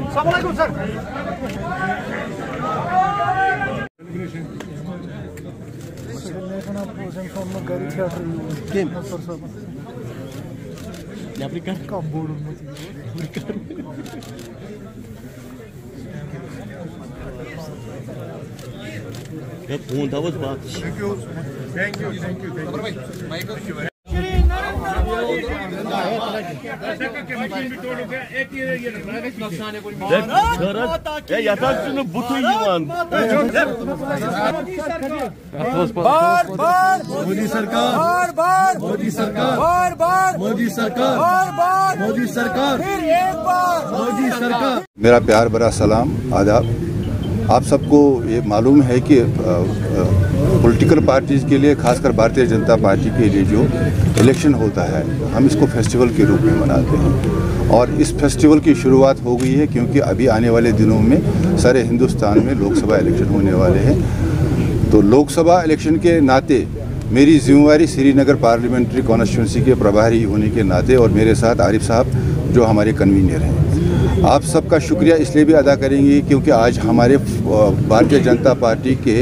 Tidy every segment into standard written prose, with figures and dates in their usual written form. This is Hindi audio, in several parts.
Assalamualaikum sir. Kim? Yaprikan kabur. Hep bundamız bak. Thank you. Yataksını butu yılan. बार बार मोदी सरकार, बार बार मोदी सरकार, बार बार मोदी सरकार, बार बार मोदी सरकार, फिर एक बार मोदी सरकार। मेरा प्यार भरा सलाम आदाब। आप सबको ये मालूम है कि पॉलिटिकल पार्टीज़ के लिए, खासकर भारतीय जनता पार्टी के लिए जो इलेक्शन होता है, हम इसको फेस्टिवल के रूप में मनाते हैं। और इस फेस्टिवल की शुरुआत हो गई है क्योंकि अभी आने वाले दिनों में सारे हिंदुस्तान में लोकसभा इलेक्शन होने वाले हैं। तो लोकसभा इलेक्शन के नाते मेरी जिम्मेवारी श्रीनगर पार्लियामेंट्री कॉन्स्टिट्यूंसी के प्रभारी होने के नाते, और मेरे साथ आरिफ साहब जो हमारे कन्वीनर हैं, आप सबका शुक्रिया इसलिए भी अदा करेंगे क्योंकि आज हमारे भारतीय जनता पार्टी के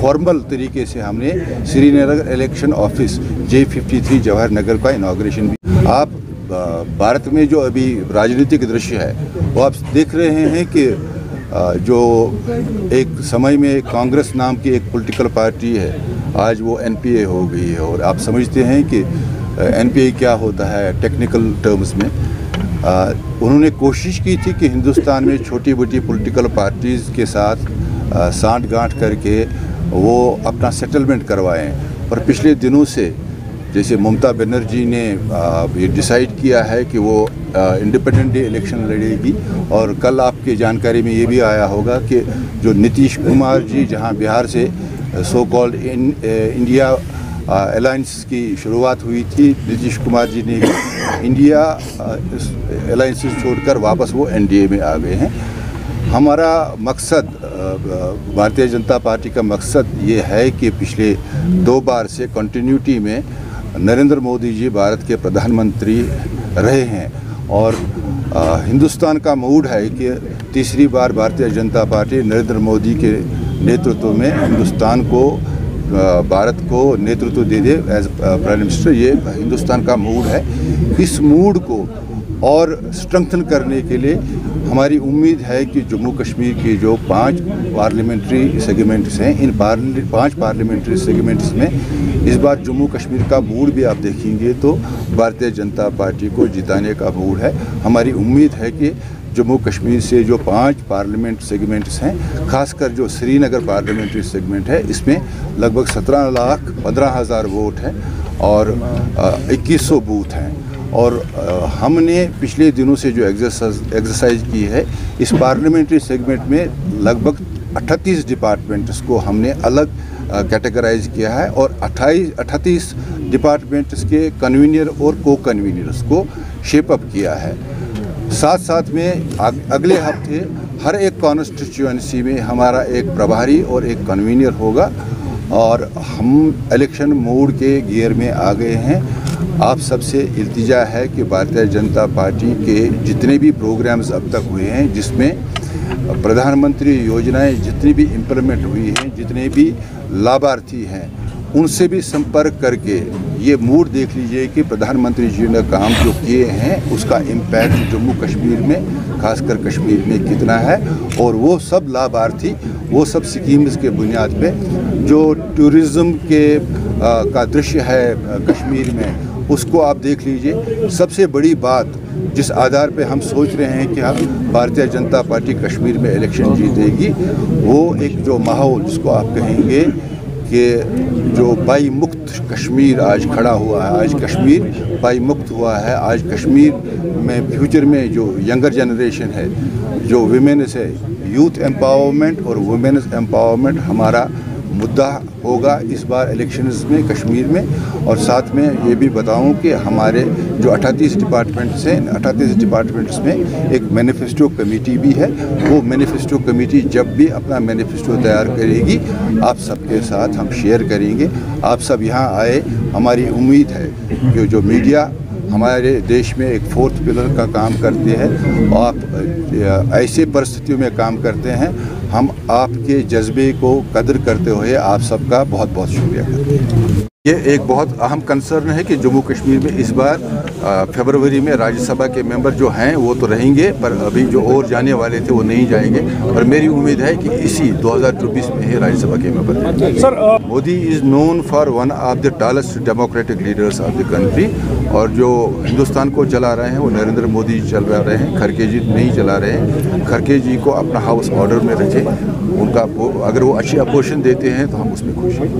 फॉर्मल तरीके से हमने Srinagar election office J53 Jawahar Nagar का इनाग्रेशन भी। आप भारत में जो अभी राजनीतिक दृश्य है वो आप देख रहे हैं कि जो एक समय में कांग्रेस नाम की एक पॉलिटिकल पार्टी है, आज वो NPA हो गई है। और आप समझते हैं कि NPA क्या होता है टेक्निकल टर्म्स में। उन्होंने कोशिश की थी कि हिंदुस्तान में छोटी बड़ी पॉलिटिकल पार्टीज़ के साथ सांठ-गांठ करके वो अपना सेटलमेंट करवाएं। और पिछले दिनों से जैसे ममता बनर्जी ने ये डिसाइड किया है कि वो इंडिपेंडेंट इलेक्शन लड़ेगी। और कल आपकी जानकारी में ये भी आया होगा कि जो नीतीश कुमार जी जहां बिहार से सो कॉल्ड इंडिया अलायंस की शुरुआत हुई थी, नीतीश कुमार जी ने इंडिया अलायंस छोड़कर वापस वो NDA में आ गए हैं। हमारा मकसद, भारतीय जनता पार्टी का मकसद ये है कि पिछले 2 बार से कंटिन्यूटी में नरेंद्र मोदी जी भारत के प्रधानमंत्री रहे हैं। और हिंदुस्तान का मूड है कि तीसरी बार भारतीय जनता पार्टी नरेंद्र मोदी के नेतृत्व में हिंदुस्तान को, भारत को नेतृत्व दे दे एज प्राइम मिनिस्टर। ये हिंदुस्तान का मूड है। इस मूड को और स्ट्रेंथन करने के लिए हमारी उम्मीद है कि जम्मू कश्मीर के जो 5 पार्लियामेंट्री सेगमेंट्स हैं, इन 5 पार्लियामेंट्री सेगमेंट्स में इस बार जम्मू कश्मीर का मूड भी आप देखेंगे तो भारतीय जनता पार्टी को जिताने का मूड है। हमारी उम्मीद है कि जम्मू कश्मीर से जो 5 पार्लियामेंट सेगमेंट्स हैं, खासकर जो श्रीनगर पार्लियामेंट्री सेगमेंट है, इसमें लगभग 17,15,000 वोट हैं और 2100 बूथ हैं। और हमने पिछले दिनों से जो एक्सरसाइज की है, इस पार्लियामेंट्री सेगमेंट में लगभग 38 डिपार्टमेंट्स को हमने अलग कैटेगराइज किया है और 38 डिपार्टमेंट्स के कन्वीनर और को कन्वीनर्स को शेप अप किया है। साथ साथ में अगले हफ्ते हर एक कॉन्स्टिट्यूएंसी में हमारा एक प्रभारी और एक कन्वीनर होगा और हम इलेक्शन मोड के गियर में आ गए हैं। आप सबसे इल्तिजा है कि भारतीय जनता पार्टी के जितने भी प्रोग्राम्स अब तक हुए हैं, जिसमें प्रधानमंत्री योजनाएं जितनी भी इम्प्लीमेंट हुई हैं, जितने भी लाभार्थी हैं, उनसे भी संपर्क करके ये मूड देख लीजिए कि प्रधानमंत्री जी ने काम जो किए हैं उसका इम्पैक्ट जम्मू कश्मीर में, खासकर कश्मीर में कितना है। और वो सब लाभार्थी, वो सब स्कीम्स के बुनियाद पे जो टूरिज़्म के का दृश्य है कश्मीर में, उसको आप देख लीजिए। सबसे बड़ी बात जिस आधार पे हम सोच रहे हैं कि हम भारतीय जनता पार्टी कश्मीर में इलेक्शन जीतेगी, वो एक जो माहौल जिसको आप कहेंगे कि जो बाई मुक्त कश्मीर आज खड़ा हुआ है, आज कश्मीर बाई मुक्त हुआ है। आज कश्मीर में फ्यूचर में जो यंगर जनरेशन है, जो वुमेन्स है, यूथ एम्पावरमेंट और वुमेन्स एम्पावरमेंट हमारा मुद्दा होगा इस बार इलेक्शंस में कश्मीर में। और साथ में ये भी बताऊं कि हमारे जो 38 डिपार्टमेंट्स हैं, 38 डिपार्टमेंट्स में एक मैनिफेस्टो कमेटी भी है। वो मैनिफेस्टो कमेटी जब भी अपना मैनिफेस्टो तैयार करेगी आप सबके साथ हम शेयर करेंगे। आप सब यहाँ आए, हमारी उम्मीद है कि जो मीडिया हमारे देश में एक फोर्थ पिलर का काम करते हैं, आप ऐसे परिस्थितियों में काम करते हैं, हम आपके जज्बे को कदर करते हुए आप सबका बहुत बहुत शुक्रिया करते हैं। ये एक बहुत अहम कंसर्न है कि जम्मू कश्मीर में इस बार फरवरी में राज्यसभा के मेंबर जो हैं वो तो रहेंगे, पर अभी जो और जाने वाले थे वो नहीं जाएंगे। और मेरी उम्मीद है कि इसी 2024 में ही राज्यसभा के member sir. Modi is known for one of the tallest democratic leaders of the country. और जो हिंदुस्तान को चला रहे हैं वो नरेंद्र मोदी जी चला रहे हैं, खड़गे जी नहीं चला रहे हैं। खड़गे जी को अपना हाउस ऑर्डर में रखें, उनका अगर वो अच्छी अपोजिशन देते हैं तो हम उसमें खुश हैं।